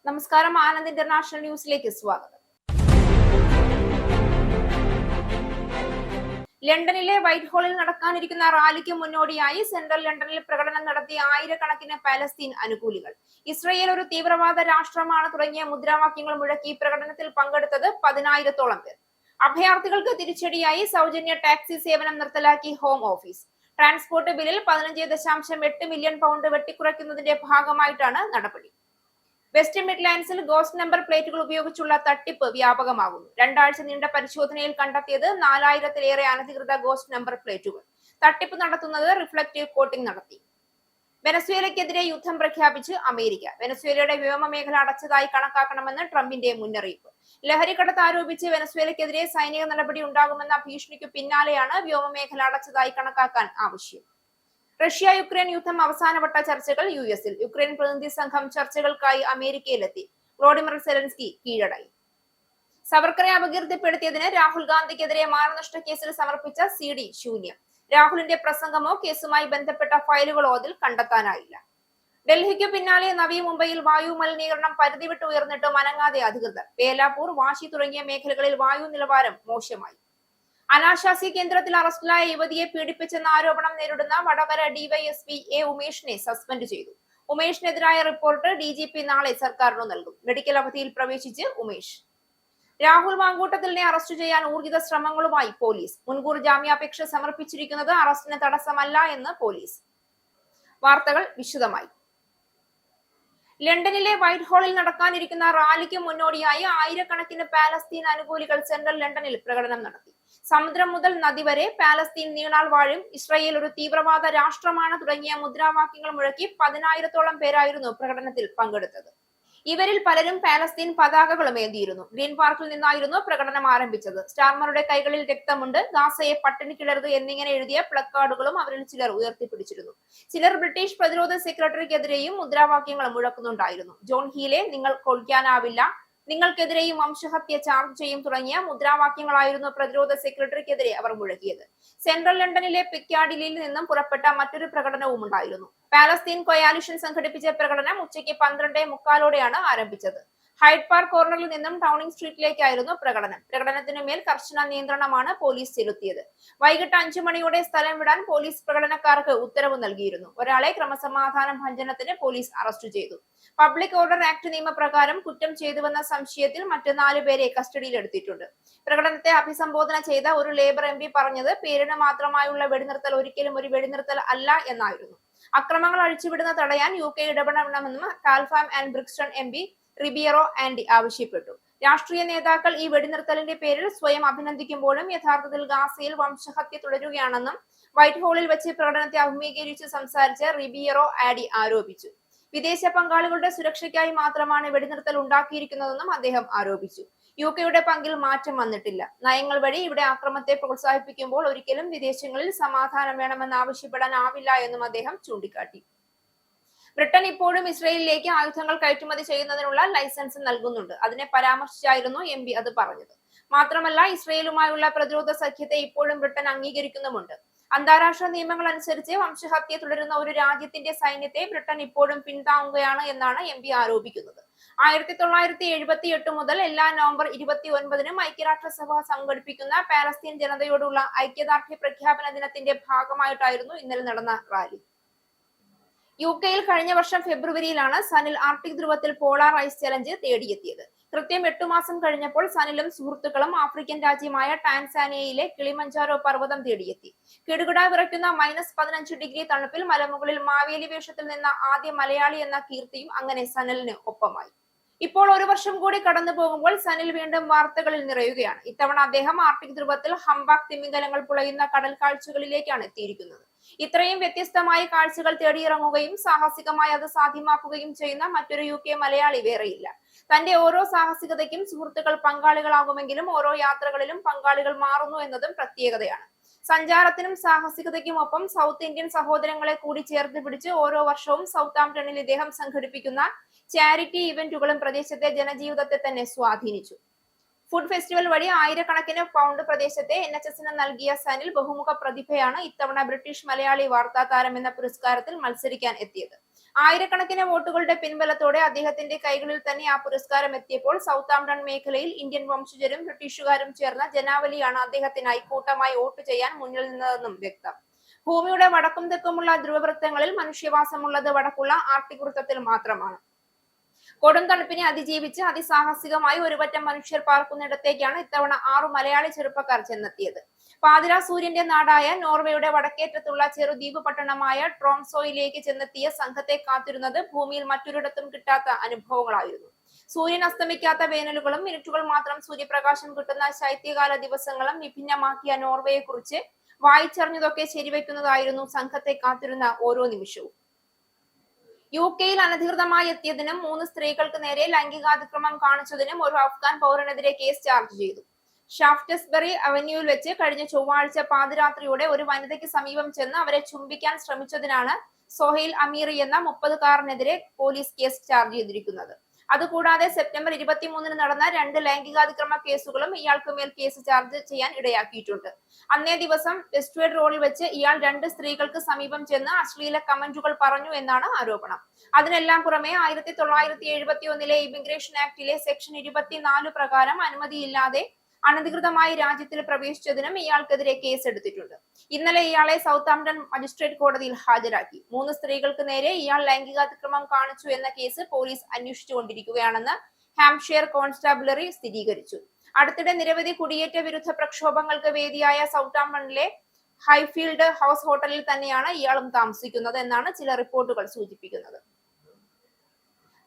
നമസ്കാരം, ആനന്ദ് ഇന്റർനാഷണൽ ന്യൂസിലേക്ക് സ്വാഗതം. ലണ്ടനിലെ വൈറ്റ് ഹാളിൽ നടക്കാനിരിക്കുന്ന റാലിക്ക് മുന്നോടിയായി സെൻട്രൽ ലണ്ടനിൽ പ്രകടനം നടത്തിയ ആയിരക്കണക്കിന് പാലസ്തീൻ അനുകൂലികൾ. ഇസ്രയേൽ ഒരു തീവ്രവാദ രാഷ്ട്രമാണ് തുടങ്ങിയ മുദ്രാവാക്യങ്ങൾ മുഴക്കി പ്രകടനത്തിൽ പങ്കെടുത്തത് 10,000-ഓളം പേർ. അഭയാർത്ഥികൾക്ക് തിരിച്ചടിയായി സൗജന്യ ടാക്സി സേവനം നിർത്തലാക്കി ഹോം ഓഫീസ്. ട്രാൻസ്പോർട്ട് ബില്ലിൽ 15.8 മില്യൺ പൗണ്ട് വെട്ടിക്കുറയ്ക്കുന്നതിന്റെ ഭാഗമായിട്ടാണ് നടപടി. വെസ്റ്റ് മിഡ്ലാൻഡ്സിൽ ഗോസ്റ്റ് നമ്പർ പ്ലേറ്റുകൾ ഉപയോഗിച്ചുള്ള തട്ടിപ്പ് വ്യാപകമാകുന്നു. 2 ആഴ്ച നീണ്ട പരിശോധനയിൽ കണ്ടെത്തിയത് 4000-ലേറെ അനധികൃത ഗോസ്റ്റ് നമ്പർ പ്ലേറ്റുകൾ. തട്ടിപ്പ് നടത്തുന്നത് റിഫ്ലക്റ്റീവ് കോട്ടിംഗ് നടത്തി. വെനസ്വേലയ്ക്കെതിരെ യുദ്ധം പ്രഖ്യാപിച്ച് അമേരിക്ക. വെനസ്വേലയുടെ വ്യോമ മേഖല അടച്ചതായി കണക്കാക്കണമെന്ന് ട്രംപിന്റെ മുന്നറിയിപ്പ്. ലഹരിക്കടത്ത് ആരോപിച്ച് വെനസ്വേലയ്ക്കെതിരെ സൈനിക നടപടി ഉണ്ടാകുമെന്ന ഭീഷണിക്കു പിന്നാലെയാണ് വ്യോമമേഖല അടച്ചതായി കണക്കാക്കാൻ ആവശ്യം. റഷ്യ യുക്രൈൻ യുദ്ധം അവസാനവട്ട ചർച്ചകൾ യുഎസിൽ. യുക്രൈൻ പ്രതിനിധി സംഘം ചർച്ചകൾക്കായി അമേരിക്കയിലെത്തി. വ്ളോഡിമിർ സെലൻസ്കി കീഴടങ്ങി. സവർക്കറെ അപകീർത്തിപ്പെടുത്തിയതിന് രാഹുൽ ഗാന്ധിക്കെതിരെ മാനനഷ്ട കേസിൽ സമർപ്പിച്ച CD ശൂന്യം. രാഹുലിന്റെ പ്രസംഗമോ കേസുമായി ബന്ധപ്പെട്ട ഫയലുകളോ അതിൽ കണ്ടെത്താനായില്ല. ഡൽഹിക്ക് പിന്നാലെ നവി മുംബൈയിൽ വായു മലിനീകരണം പരിധി വിട്ട് ഉയർന്നിട്ടും അനങ്ങാതെ അധികൃതർ. ബേലാപൂർ, വാശി തുടങ്ങിയ മേഖലകളിൽ വായു നിലവാരം മോശമായി. അനാശാസ്യ കേന്ദ്രത്തിൽ അറസ്റ്റിലായ യുവതിയെ പീഡിപ്പിച്ചെന്ന ആരോപണം നേരിടുന്ന വടകര ഡിവൈഎസ്പി എ ഉമേഷിനെ സസ്പെൻഡ് ചെയ്തു. ഉമേഷിനെതിരായ റിപ്പോർട്ട് DGP നാളെ സർക്കാരിനു നൽകും. മെഡിക്കൽ അവധിയിൽ പ്രവേശിച്ച് ഉമേഷ്. രാഹുൽ മാങ്കൂട്ടത്തിലിനെ അറസ്റ്റ് ചെയ്യാൻ ഊർജിത ശ്രമങ്ങളുമായി പോലീസ്. മുൻകൂർ ജാമ്യാപേക്ഷ സമർപ്പിച്ചിരിക്കുന്നത് അറസ്റ്റിന് തടസ്സമല്ല എന്ന് പോലീസ്. വാർത്തകൾ വിശദമായി. ലണ്ടനിലെ വൈറ്റ് ഹാളിൽ നടക്കാനിരിക്കുന്ന റാലിക്ക് മുന്നോടിയായി ആയിരക്കണക്കിന് പാലസ്തീൻ അനുകൂലികൾ സെൻട്രൽ ലണ്ടനിൽ പ്രകടനം നടത്തി. സമുദ്രം മുതൽ നദി വരെ പാലസ്തീൻ നീണാൾ വാഴും, ഇസ്രയേൽ ഒരു തീവ്രവാദ രാഷ്ട്രമാണ് തുടങ്ങിയ മുദ്രാവാക്യങ്ങൾ മുഴക്കി 10,000-ഓളം പേരായിരുന്നു പ്രകടനത്തിൽ പങ്കെടുത്തത്. ഇവരിൽ പലരും പാലസ്തീൻ പതാകകളും ഏന്തിയിരുന്നു. ഗ്രീൻ പാർക്കിൽ നിന്നായിരുന്നു പ്രകടനം ആരംഭിച്ചത്. സ്റ്റാർമറുടെ കൈകളിൽ രക്തമുണ്ട്, ഗാസയെ പട്ടിണിക്കിടരുത് എന്നിങ്ങനെ എഴുതിയ പ്ലക്കാർഡുകളും അവരിൽ ചിലർ ഉയർത്തിപ്പിടിച്ചിരുന്നു. ചിലർ ബ്രിട്ടീഷ് പ്രതിരോധ സെക്രട്ടറിക്കെതിരെയും മുദ്രാവാക്യങ്ങൾ മുഴക്കുന്നുണ്ടായിരുന്നു. ജോൺ ഹീലെ, നിങ്ങൾ കൊൽക്കാനാവില്ല, നിങ്ങൾക്കെതിരെയും വംശഹത്യ ചാർജ് ചെയ്യും തുടങ്ങിയ മുദ്രാവാക്യങ്ങളായിരുന്നു പ്രതിരോധ സെക്രട്ടറിക്കെതിരെ അവർ മുഴക്കിയത്. സെൻട്രൽ ലണ്ടനിലെ പിക്കാഡിലിയിൽ നിന്നും പുറപ്പെട്ട മറ്റൊരു പ്രകടനവും ഉണ്ടായിരുന്നു. പാലസ്തീൻ കൊയാലിഷൻ സംഘടിപ്പിച്ച പ്രകടനം ഉച്ചയ്ക്ക് 12:45-ഓടെയാണ് ആരംഭിച്ചത്. ഹൈഡ് പാർക്ക് കോർണറിൽ നിന്നും ടൗണിംഗ് സ്ട്രീറ്റിലേക്കായിരുന്നു പ്രകടനം. പ്രകടനത്തിനു മേൽ കർശന നിയന്ത്രണമാണ് പോലീസ് ചെലുത്തിയത്. വൈകിട്ട് 5 മണിയോടെ സ്ഥലം വിടാൻ പോലീസ് പ്രകടനക്കാർക്ക് ഉത്തരവ് നൽകിയിരുന്നു. ഒരാളെ ക്രമസമാധാന ഭഞ്ജനത്തിന് പോലീസ് അറസ്റ്റ് ചെയ്തു. പബ്ലിക് ഓർഡർ ആക്ട് നിയമപ്രകാരം കുറ്റം ചെയ്തുവെന്ന സംശയത്തിൽ മറ്റ് 4 പേരെ കസ്റ്റഡിയിലെടുത്തിട്ടുണ്ട്. പ്രകടനത്തെ അഭിസംബോധന ചെയ്ത ഒരു ലേബർ MP പറഞ്ഞത് പേരിന് മാത്രമായുള്ള വെടിനിർത്തൽ ഒരിക്കലും ഒരു വെടിനിർത്തൽ അല്ല എന്നായിരുന്നു. അക്രമങ്ങൾ അഴിച്ചുവിടുന്ന തടയാൻ UK ഇടപെടണമെന്നും ടാൽഫാം ആൻഡ് ബ്രിക്സ്റ്റൺ MP റിബിയറോ ആൻഡി ആവശ്യപ്പെട്ടു. രാഷ്ട്രീയ നേതാക്കൾ ഈ വെടിനിർത്തലിന്റെ പേരിൽ സ്വയം അഭിനന്ദിക്കുമ്പോഴും യഥാർത്ഥത്തിൽ ഗാസയിൽ വംശഹത്യ തുടരുകയാണെന്നും വൈറ്റ് ഹാളിൽ വെച്ച് പ്രകടനത്തെ അഭിമുഖീകരിച്ച് സംസാരിച്ച റിബിയറോ ആഡി ആരോപിച്ചു. വിദേശ പങ്കാളികളുടെ സുരക്ഷയ്ക്കായി മാത്രമാണ് വെടിനിർത്തൽ ഉണ്ടാക്കിയിരിക്കുന്നതെന്നും അദ്ദേഹം ആരോപിച്ചു. UKയുടെ പങ്കിൽ മാറ്റം വന്നിട്ടില്ല. നയങ്ങൾ വഴി ഇവിടെ ആക്രമണത്തെ പ്രോത്സാഹിപ്പിക്കുമ്പോൾ ഒരിക്കലും വിദേശങ്ങളിൽ സമാധാനം വേണമെന്ന് ആവശ്യപ്പെടാനാവില്ല എന്നും അദ്ദേഹം ചൂണ്ടിക്കാട്ടി. ബ്രിട്ടൻ ഇപ്പോഴും ഇസ്രയേലിലേക്ക് ആയുധങ്ങൾ കയറ്റുമതി ചെയ്യുന്നതിനുള്ള ലൈസൻസ് നൽകുന്നുണ്ട്. അതിനെ പരാമർശിച്ചായിരുന്നു MP അത് പറഞ്ഞത്. മാത്രമല്ല, ഇസ്രയേലുമായുള്ള പ്രതിരോധ സഖ്യത്തെ ഇപ്പോഴും ബ്രിട്ടൻ അംഗീകരിക്കുന്നുമുണ്ട്. അന്താരാഷ്ട്ര നിയമങ്ങൾ അനുസരിച്ച് വംശഹത്യ തുടരുന്ന ഒരു രാജ്യത്തിന്റെ സൈന്യത്തെ ബ്രിട്ടൻ ഇപ്പോഴും പിന്താങ്ങുകയാണ് എന്നാണ് MP ആരോപിക്കുന്നത്. 1978 മുതൽ എല്ലാ നവംബർ 29-നും ഐക്യരാഷ്ട്രസഭ സംഘടിപ്പിക്കുന്ന പാലസ്തീൻ ജനതയോടുള്ള ഐക്യദാർഢ്യ പ്രഖ്യാപന ദിനത്തിന്റെ ഭാഗമായിട്ടായിരുന്നു ഇന്നലെ നടന്ന റാലി. UKയിൽ കഴിഞ്ഞ വർഷം ഫെബ്രുവരിയിലാണ് സനിൽ ആർട്ടിക് ധ്രുവത്തിൽ പോളാർ ഐസ് ചലഞ്ച് തേടിയെത്തിയത്. കൃത്യം 8 മാസം കഴിഞ്ഞപ്പോൾ സനിലും സുഹൃത്തുക്കളും ആഫ്രിക്കൻ രാജ്യമായ ടാൻസാനിയയിലെ കിളിമഞ്ചാരോ പർവ്വതം തേടിയെത്തി. കിടുകിട വിറയ്ക്കുന്ന -15 ഡിഗ്രി തണുപ്പിൽ മലമുകളിൽ മാവേലി വേഷത്തിൽ നിന്ന ആദ്യ മലയാളി എന്ന കീർത്തിയും അങ്ങനെ സനലിന് ഒപ്പമായി. ഇപ്പോൾ 1 വർഷം കൂടി കടന്നു പോകുമ്പോൾ സനിൽ വീണ്ടും വാർത്തകളിൽ നിറയുകയാണ്. ഇത്തവണ അദ്ദേഹം ആർട്ടിക് ധ്രുവത്തിൽ ഹംബാക് തിമിംഗലങ്ങൾ പുളയുന്ന കടൽ കാഴ്ചകളിലേക്കാണ് എത്തിയിരിക്കുന്നത്. ഇത്രയും വ്യത്യസ്തമായ കാഴ്ചകൾ തേടിയിറങ്ങുകയും സാഹസികമായി അത് സാധ്യമാക്കുകയും ചെയ്യുന്ന മറ്റൊരു UK മലയാളി വേറെയില്ല. തന്റെ ഓരോ സാഹസികതയ്ക്കും സുഹൃത്തുക്കൾ പങ്കാളികളാകുമെങ്കിലും ഓരോ യാത്രകളിലും പങ്കാളികൾ മാറുന്നു എന്നതും പ്രത്യേകതയാണ്. സഞ്ചാരത്തിനും സാഹസികതയ്ക്കും ഒപ്പം സൗത്ത് ഇന്ത്യൻ സഹോദരങ്ങളെ കൂടി ചേർത്ത് പിടിച്ച് ഓരോ വർഷവും സൗത്താംപ്ടണിൽ ഇദ്ദേഹം സംഘടിപ്പിക്കുന്ന ചാരിറ്റി ഇവന്റുകളും പ്രദേശത്തെ ജനജീവിതത്തെ തന്നെ സ്വാധീനിച്ചു. ഫുഡ് ഫെസ്റ്റിവൽ വഴി ആയിരക്കണക്കിന് പൗണ്ട് പ്രദേശത്തെ NHSന് നൽകിയ സനിൽ ബഹുമുഖ പ്രതിഭയാണ് ഇത്തവണ ബ്രിട്ടീഷ് മലയാളി വാർത്താ താരം എന്ന പുരസ്കാരത്തിൽ മത്സരിക്കാൻ എത്തിയത്. ആയിരക്കണക്കിന് വോട്ടുകളുടെ പിൻബലത്തോടെ അദ്ദേഹത്തിന്റെ കൈകളിൽ തന്നെ ആ പുരസ്കാരം എത്തിയപ്പോൾ സൗത്താംപ്ടൺ മേഖലയിൽ ഇന്ത്യൻ വംശജരും ബ്രിട്ടീഷുകാരും ചേർന്ന ജനാവലിയാണ് അദ്ദേഹത്തിനായി കൂട്ടമായി വോട്ട് ചെയ്യാൻ മുന്നിൽ നിന്നതെന്നും വ്യക്തം. ഭൂമിയുടെ വടക്കും തെക്കുമുള്ള ധ്രുവവൃത്തങ്ങളിൽ മനുഷ്യവാസമുള്ളത് വടക്കുള്ള ആർട്ടിക് വൃത്തത്തിൽ മാത്രമാണ്. കൊടും തണുപ്പിനെ അതിജീവിച്ച് അതിസാഹസികമായി ഒരുപറ്റം മനുഷ്യർ പാർക്കുന്നിടത്തേക്കാണ് ഇത്തവണ 6 മലയാളി ചെറുപ്പക്കാർ ചെന്നെത്തിയത്. പാതിരാ സൂര്യന്റെ നാടായ നോർവേയുടെ വടക്കേറ്റത്തുള്ള ചെറുദ്വീപ് പട്ടണമായ ട്രോംസോയിലേക്ക് ചെന്നെത്തിയ സംഘത്തെ കാത്തിരുന്നത് ഭൂമിയിൽ മറ്റൊരിടത്തും കിട്ടാത്ത അനുഭവങ്ങളായിരുന്നു. സൂര്യൻ അസ്തമിക്കാത്ത വേനലുകളും മിനിറ്റുകൾ മാത്രം സൂര്യപ്രകാശം കിട്ടുന്ന ശൈത്യകാല ദിവസങ്ങളും വിഭിന്നമാക്കിയ നോർവേയെ കുറിച്ച് വായിച്ചറിഞ്ഞതൊക്കെ ശരിവെക്കുന്നതായിരുന്നു സംഘത്തെ കാത്തിരുന്ന ഓരോ നിമിഷവും. UK-യിൽ അനധികൃതമായി എത്തിയതിനും 3 സ്ത്രീകൾക്ക് നേരെ ലൈംഗികാതിക്രമം കാണിച്ചതിനും ഒരു അഫ്ഗാൻ പൗരനെതിരെ കേസ് ചാർജ് ചെയ്തു. ഷാഫ്റ്റസ്ബറി അവന്യൂവിൽ വെച്ച് കഴിഞ്ഞ ചൊവ്വാഴ്ച പാതിരാത്രിയോടെ ഒരു വനിതയ്ക്ക് സമീപം ചെന്ന് അവരെ ചുംബിക്കാൻ ശ്രമിച്ചതിനാണ് സൊഹൈൽ അമീറി എന്ന 30-കാരനെതിരെ പോലീസ് കേസ് ചാർജ് ചെയ്തിരിക്കുന്നത്. അതുകൂടാതെ സെപ്റ്റംബർ 23-ന് നടന്ന 2 ലൈംഗികാതിക്രമ കേസുകളും ഇയാൾക്ക് മേൽ കേസ് ചാർജ് ചെയ്യാൻ ഇടയാക്കിയിട്ടുണ്ട്. അന്നേ ദിവസം വെസ്റ്റ്വേഡ് റോഡിൽ വെച്ച് ഇയാൾ 2 സ്ത്രീകൾക്ക് സമീപം ചെന്ന് അശ്ലീല കമന്റുകൾ പറഞ്ഞു എന്നാണ് ആരോപണം. അതിനെല്ലാം പുറമെ 1971-ലെ ഇമിഗ്രേഷൻ ആക്ടിലെ സെക്ഷൻ 24 പ്രകാരം അനുമതിയില്ലാതെ അനധികൃതമായി രാജ്യത്തിൽ പ്രവേശിച്ചതിനും ഇയാൾക്കെതിരെ കേസെടുത്തിട്ടുണ്ട്. ഇന്നലെ ഇയാളെ സൗത്താംപ്ടൺ മജിസ്ട്രേറ്റ് കോടതിയിൽ ഹാജരാക്കി. 3 സ്ത്രീകൾക്ക് നേരെ ഇയാൾ ലൈംഗികാതിക്രമം കാണിച്ചു എന്ന കേസ് പോലീസ് അന്വേഷിച്ചുകൊണ്ടിരിക്കുകയാണെന്ന് ഹാംപ്ഷയർ കോൺസ്റ്റാബുലറി സ്ഥിരീകരിച്ചു. അടുത്തിടെ നിരവധി കുടിയേറ്റ വിരുദ്ധ പ്രക്ഷോഭങ്ങൾക്ക് വേദിയായ സൗത്താംപ്ടണിലെ ഹൈഫീൽഡ് ഹൗസ് ഹോട്ടലിൽ തന്നെയാണ് ഇയാളും താമസിക്കുന്നത് എന്നാണ് ചില റിപ്പോർട്ടുകൾ സൂചിപ്പിക്കുന്നത്.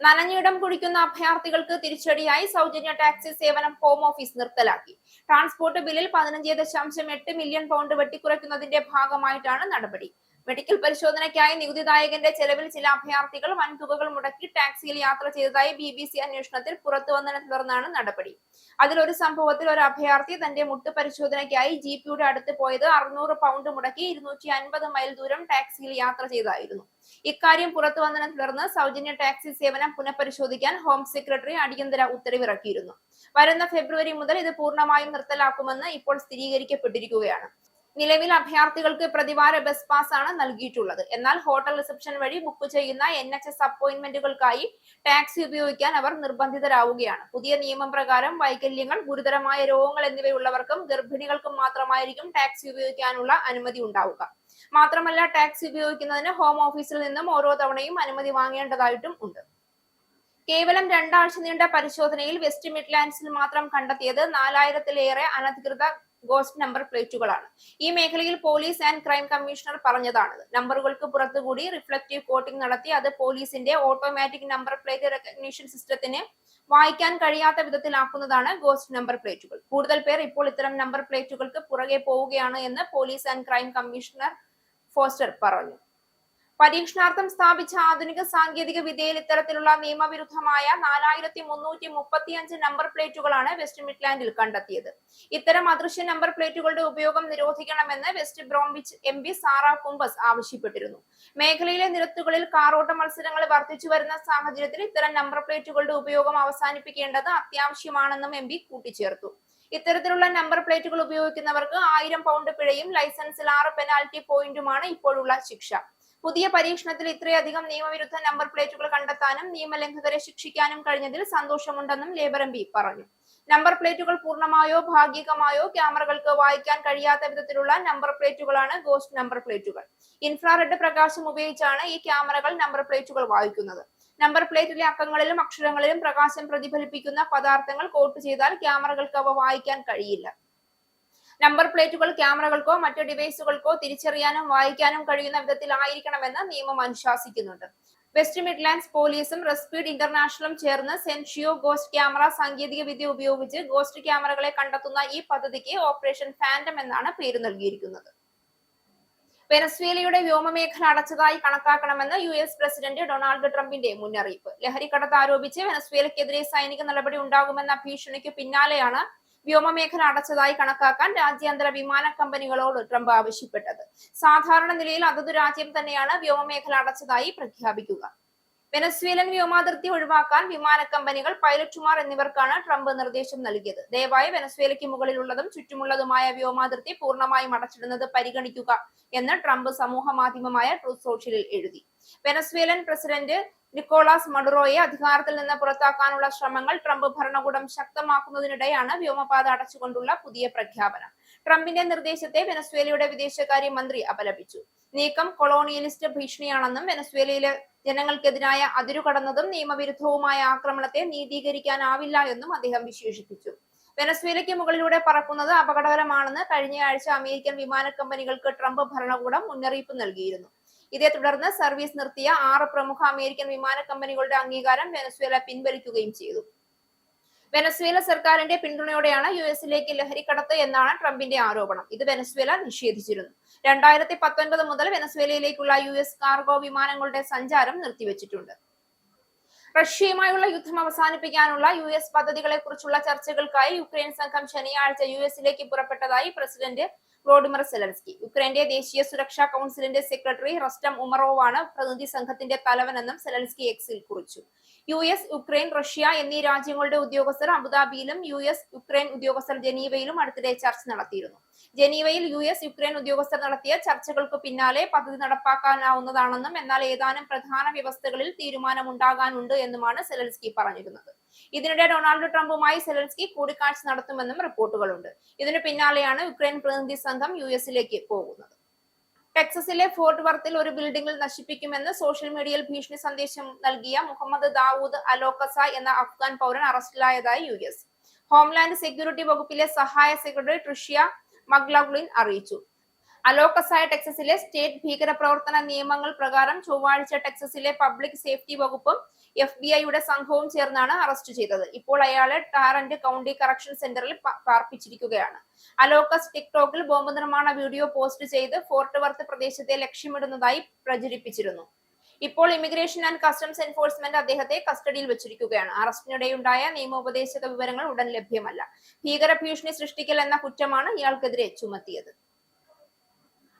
നനഞ്ഞിടം കുടിക്കുന്ന അഭയാർത്ഥികൾക്ക് തിരിച്ചടിയായി സൗജന്യ ടാക്സി സേവനം ഹോം ഓഫീസ് നിർത്തലാക്കി. ട്രാൻസ്പോർട്ട് ബില്ലിൽ 15.8 മില്യൺ പൗണ്ട് വെട്ടിക്കുറയ്ക്കുന്നതിന്റെ ഭാഗമായിട്ടാണ് നടപടി. മെഡിക്കൽ പരിശോധനയ്ക്കായി നികുതിദായകന്റെ ചെലവിൽ ചില അഭയാർത്ഥികൾ വൻതുകകൾ മുടക്കി ടാക്സിയിൽ യാത്ര ചെയ്തതായി BBC അന്വേഷണത്തിൽ പുറത്തുവന്നതിനെ തുടർന്നാണ് നടപടി. അതിലൊരു സംഭവത്തിൽ ഒരു അഭയാർത്ഥി തന്റെ മുട്ട് പരിശോധനയ്ക്കായി GPയുടെ അടുത്ത് പോയത് 600 പൗണ്ട് മുടക്കി 250 മൈൽ ദൂരം ടാക്സിയിൽ യാത്ര ചെയ്തായിരുന്നു. ഇക്കാര്യം പുറത്തുവന്നതിനെ തുടർന്ന് സൗജന്യ ടാക്സി സേവനം പുനഃപരിശോധിക്കാൻ ഹോം സെക്രട്ടറി അടിയന്തര ഉത്തരവിറക്കിയിരുന്നു. വരുന്ന ഫെബ്രുവരി മുതൽ ഇത് പൂർണ്ണമായും നിർത്തലാക്കുമെന്ന് ഇപ്പോൾ സ്ഥിരീകരിക്കപ്പെട്ടിരിക്കുകയാണ്. നിലവിൽ അഭയാർത്ഥികൾക്ക് പ്രതിവാര ബസ് പാസ് ആണ് നൽകിയിട്ടുള്ളത്. എന്നാൽ ഹോട്ടൽ റിസപ്ഷൻ വഴി ബുക്ക് ചെയ്യുന്ന NHS അപ്പോയിന്റ്മെന്റുകൾക്കായി ടാക്സി ഉപയോഗിക്കാൻ അവർ നിർബന്ധിതരാവുകയാണ്. പുതിയ നിയമം പ്രകാരം വൈകല്യങ്ങൾ, ഗുരുതരമായ രോഗങ്ങൾ എന്നിവയുള്ളവർക്കും ഗർഭിണികൾക്കും മാത്രമായിരിക്കും ടാക്സി ഉപയോഗിക്കാനുള്ള അനുമതി ഉണ്ടാവുക. മാത്രമല്ല, ടാക്സി ഉപയോഗിക്കുന്നതിന് ഹോം ഓഫീസിൽ നിന്നും ഓരോ തവണയും അനുമതി വാങ്ങേണ്ടതായിട്ടും ഉണ്ട്. കേവലം 2 ആഴ്ച നീണ്ട പരിശോധനയിൽ വെസ്റ്റ് മിഡ്ലാൻഡ്സിൽ മാത്രം കണ്ടെത്തിയത് 4000-ലേറെ അനധികൃത ഗോസ്റ്റ് നമ്പർ പ്ലേറ്റുകളാണ്. ഈ മേഖലയിൽ പോലീസ് ആൻഡ് ക്രൈം കമ്മീഷണർ പറഞ്ഞതാണിത്. നമ്പറുകൾക്ക് പുറത്തുകൂടി റിഫ്ലക്റ്റീവ് കോട്ടിംഗ് നടത്തി അത് പോലീസിന്റെ ഓട്ടോമാറ്റിക് നമ്പർ പ്ലേറ്റ് റെക്കഗ്നിഷൻ സിസ്റ്റത്തിന് വായിക്കാൻ കഴിയാത്ത വിധത്തിലാക്കുന്നതാണ് ഗോസ്റ്റ് നമ്പർ പ്ലേറ്റുകൾ. കൂടുതൽ പേർ ഇപ്പോൾ ഇത്തരം നമ്പർ പ്ലേറ്റുകൾക്ക് പുറകെ പോവുകയാണ് എന്ന് police and crime commissioner foster പറഞ്ഞു. പരീക്ഷണാർത്ഥം സ്ഥാപിച്ച ആധുനിക സാങ്കേതിക വിദ്യയിൽ ഇത്തരത്തിലുള്ള നിയമവിരുദ്ധമായ 4335 നമ്പർ പ്ലേറ്റുകളാണ് വെസ്റ്റ് മിഡ്ലാൻഡിൽ കണ്ടെത്തിയത്. ഇത്തരം അദൃശ്യ നമ്പർ പ്ലേറ്റുകളുടെ ഉപയോഗം നിരോധിക്കണമെന്ന് west Bromwich MP Sara Gumbaz ആവശ്യപ്പെട്ടിരുന്നു. മേഖലയിലെ നിരത്തുകളിൽ കാറോട്ട മത്സരങ്ങൾ വർദ്ധിച്ചു വരുന്ന സാഹചര്യത്തിൽ ഇത്തരം നമ്പർ പ്ലേറ്റുകളുടെ ഉപയോഗം അവസാനിപ്പിക്കേണ്ടത് അത്യാവശ്യമാണെന്നും MP കൂട്ടിച്ചേർത്തു. ഇത്തരത്തിലുള്ള നമ്പർ പ്ലേറ്റുകൾ ഉപയോഗിക്കുന്നവർക്ക് 1000 പൗണ്ട് പിഴയും ലൈസൻസിൽ 6 പെനാൽറ്റി പോയിന്റുമാണ് ഇപ്പോഴുള്ള ശിക്ഷ. പുതിയ പരീക്ഷണത്തിൽ ഇത്രയധികം നിയമവിരുദ്ധ നമ്പർ പ്ലേറ്റുകൾ കണ്ടെത്താനും നിയമലംഘകരെ ശിക്ഷിക്കാനും കഴിഞ്ഞതിൽ സന്തോഷമുണ്ടെന്നും ലേബർ MP പറഞ്ഞു. നമ്പർ പ്ലേറ്റുകൾ പൂർണ്ണമായോ ഭാഗികമായോ ക്യാമറകൾക്ക് വായിക്കാൻ കഴിയാത്ത വിധത്തിലുള്ള നമ്പർ പ്ലേറ്റുകളാണ് ഗോസ്റ്റ് നമ്പർ പ്ലേറ്റുകൾ. ഇൻഫ്രാറെഡ് പ്രകാശം ഉപയോഗിച്ചാണ് ഈ ക്യാമറകൾ നമ്പർ പ്ലേറ്റുകൾ വായിക്കുന്നത്. നമ്പർ പ്ലേറ്റിലെ അക്കങ്ങളിലും അക്ഷരങ്ങളിലും പ്രകാശം പ്രതിഫലിപ്പിക്കുന്ന പദാർത്ഥങ്ങൾ കോട്ട് ചെയ്താൽ ക്യാമറകൾക്ക് അവ വായിക്കാൻ കഴിയില്ല. നമ്പർ പ്ലേറ്റുകൾ ക്യാമറകൾക്കോ മറ്റു ഡിവൈസുകൾക്കോ തിരിച്ചറിയാനും വായിക്കാനും കഴിയുന്ന വിധത്തിലായിരിക്കണമെന്ന് നിയമം അനുശാസിക്കുന്നുണ്ട്. വെസ്റ്റ് മിഡ്ലാൻഡ്സ് പോലീസും റെസ്പീഡ് ഇന്റർനാഷണലും ചേർന്ന് സെൻഷിയോ ഗോസ്റ്റ് ക്യാമറ സാങ്കേതിക വിദ്യ ഉപയോഗിച്ച് ഗോസ്റ്റ് ക്യാമറകളെ കണ്ടെത്തുന്ന ഈ പദ്ധതിക്ക് ഓപ്പറേഷൻ ഫാൻഡം എന്നാണ് പേര് നൽകിയിരിക്കുന്നത്. വെനസ്വേലയുടെ വ്യോമമേഖല അടച്ചതായി കണക്കാക്കണമെന്ന് US പ്രസിഡന്റ് ഡൊണാൾഡ് ട്രംപിന്റെ മുന്നറിയിപ്പ്. ലഹരിക്കടത്ത് ആരോപിച്ച് വെനസ്വേലയ്ക്കെതിരെ സൈനിക നടപടി ഉണ്ടാകുമെന്ന ഭീഷണിക്ക് പിന്നാലെയാണ് വ്യോമമേഖല അടച്ചതായി കണക്കാക്കാൻ രാജ്യാന്തര വിമാന കമ്പനികളോട് ട്രംപ് ആവശ്യപ്പെട്ടത്. സാധാരണ നിലയിൽ അതത് രാജ്യം തന്നെയാണ് വ്യോമമേഖല അടച്ചതായി പ്രഖ്യാപിക്കുക. വെനസ്വേലൻ വ്യോമാതിർത്തി ഒഴിവാക്കാൻ വിമാന കമ്പനികൾ, പൈലറ്റുമാർ എന്നിവർക്കാണ് ട്രംപ് നിർദ്ദേശം നൽകിയത്. ദയവായി വെനസ്വേലയ്ക്ക് മുകളിലുള്ളതും ചുറ്റുമുള്ളതുമായ വ്യോമാതിർത്തി പൂർണ്ണമായും അടച്ചിടുന്നത് പരിഗണിക്കുക എന്ന് ട്രംപ് സമൂഹ മാധ്യമമായ ട്രൂത്ത് സോഷ്യലിൽ എഴുതി. വെനസ്വേലൻ പ്രസിഡന്റ് നിക്കോളാസ് മഡുറോയെ അധികാരത്തിൽ നിന്ന് പുറത്താക്കാനുള്ള ശ്രമങ്ങൾ ട്രംപ് ഭരണകൂടം ശക്തമാക്കുന്നതിനിടെയാണ് വ്യോമപാത അടച്ചുകൊണ്ടുള്ള പുതിയ പ്രഖ്യാപനം. ട്രംപിന്റെ നിർദ്ദേശത്തെ വെനസ്വേലയുടെ വിദേശകാര്യ മന്ത്രി അപലപിച്ചു. നീക്കം കൊളോണിയലിസ്റ്റ് ഭീഷണിയാണെന്നും വെനസ്വേലയിലെ ജനങ്ങൾക്കെതിരായ അതിരുകടന്നതും നിയമവിരുദ്ധവുമായ ആക്രമണത്തെ നീതീകരിക്കാനാവില്ല എന്നും അദ്ദേഹം വിശേഷിപ്പിച്ചു. വെനസ്വേലയ്ക്ക് മുകളിലൂടെ പറക്കുന്നത് അപകടകരമാണെന്ന് കഴിഞ്ഞയാഴ്ച അമേരിക്കൻ വിമാന കമ്പനികൾക്ക് ട്രംപ് ഭരണകൂടം മുന്നറിയിപ്പ് നൽകിയിരുന്നു. ഇതേ തുടർന്ന് സർവീസ് നിർത്തിയ 6 പ്രമുഖ അമേരിക്കൻ വിമാന കമ്പനികളുടെ അംഗീകാരം വെനസ്വേല പിൻവലിക്കുകയും ചെയ്തു. വെനസ്വേല സർക്കാരിന്റെ പിന്തുണയോടെയാണ് യുഎസിലേക്ക് ലഹരിക്കടത്ത് എന്നാണ് ട്രംപിന്റെ ആരോപണം. ഇത് വെനസ്വേല നിഷേധിച്ചിരുന്നു. 2019 മുതൽ വെനസ്വേലയിലേക്കുള്ള യുഎസ് കാർഗോ വിമാനങ്ങളുടെ സഞ്ചാരം നിർത്തിവെച്ചിട്ടുണ്ട്. റഷ്യയുമായുള്ള യുദ്ധം അവസാനിപ്പിക്കാനുള്ള യുഎസ് പദ്ധതികളെ കുറിച്ചുള്ള ചർച്ചകൾക്കായി യുക്രൈൻ സംഘം ശനിയാഴ്ച യുഎസിലേക്ക് പുറപ്പെട്ടതായി പ്രസിഡന്റ് വോളോഡിമർ സെലൻസ്കി. യുക്രൈന്റെ ദേശീയ സുരക്ഷാ കൗൺസിലിന്റെ സെക്രട്ടറി റസ്റ്റം ഉമറോവാണ് പ്രതിനിധി സംഘത്തിന്റെ തലവനെന്നും സെലൻസ്കി എക്സിൽ കുറിച്ചു. യുഎസ്, യുക്രൈൻ, റഷ്യ എന്നീ രാജ്യങ്ങളുടെ ഉദ്യോഗസ്ഥർ അബുദാബിയിലും യുഎസ്, യുക്രൈൻ ഉദ്യോഗസ്ഥർ ജനീവയിലും അടുത്തിടെ ചർച്ച നടത്തിയിരുന്നു. ജനീവയിൽ യുഎസ്, യുക്രൈൻ ഉദ്യോഗസ്ഥർ നടത്തിയ ചർച്ചകൾക്ക് പിന്നാലെ പദ്ധതി നടപ്പാക്കാനാവുന്നതാണെന്നും എന്നാൽ ഏതാനും പ്രധാന വ്യവസ്ഥകളിൽ തീരുമാനമുണ്ടാകാനുണ്ട് എന്നുമാണ് സെലൻസ്കി പറഞ്ഞിരുന്നത്. ഇതിനിടെ ഡൊണാൾഡ് ട്രംപുമായി സെലൻസ്കി കൂടിക്കാഴ്ച നടത്തുമെന്നും റിപ്പോർട്ടുകളുണ്ട്. ഇതിനു പിന്നാലെയാണ് യുക്രൈൻ പ്രതിനിധി സംഘം യുഎസിലേക്ക് പോകുന്നത്. ടെക്സസിലെ ഫോർട്ട് വർത്തിൽ ഒരു ബിൽഡിംഗിൽ നശിപ്പിക്കുമെന്ന് സോഷ്യൽ മീഡിയയിൽ ഭീഷണി സന്ദേശം നൽകിയ മുഹമ്മദ് ദാവൂദ് അലോക്കസായ് എന്ന അഫ്ഗാൻ പൗരൻ അറസ്റ്റിലായതായി യുഎസ് ഹോംലാൻഡ് സെക്യൂരിറ്റി വകുപ്പിലെ സഹായ സെക്രട്ടറി ട്രിഷ്യ മക്ലൗഗ്ലിൻ അറിയിച്ചു. അലോക്കസായ ടെക്സസിലെ സ്റ്റേറ്റ് ഭീകരപ്രവർത്തന നിയമങ്ങൾ പ്രകാരം ചൊവ്വാഴ്ച ടെക്സസിലെ പബ്ലിക് സേഫ്റ്റി വകുപ്പും FBI-യുടെ സംഘവും ചേർന്നാണ് അറസ്റ്റ് ചെയ്തത്. ഇപ്പോൾ അയാളെ ടാറന്റ് കൗണ്ടി കറക്ഷൻ സെന്ററിൽ പാർപ്പിച്ചിരിക്കുകയാണ്. അലോക്കസ് ടിക്ടോക്കിൽ ബോംബ് നിർമ്മാണ വീഡിയോ പോസ്റ്റ് ചെയ്ത് ഫോർട്ട് വർത്ത് പ്രദേശത്തെ ലക്ഷ്യമിടുന്നതായി പ്രചരിപ്പിച്ചിരുന്നു. ഇപ്പോൾ ഇമിഗ്രേഷൻ ആൻഡ് കസ്റ്റംസ് എൻഫോഴ്സ്മെന്റ് അദ്ദേഹത്തെ കസ്റ്റഡിയിൽ വെച്ചിരിക്കുകയാണ്. അറസ്റ്റിനിടെയുണ്ടായ നിയമോപദേശക വിവരങ്ങൾ ഉടൻ ലഭ്യമല്ല. ഭീകര ഭീഷണി സൃഷ്ടിക്കൽ എന്ന കുറ്റമാണ് ഇയാൾക്കെതിരെ ചുമത്തിയത്.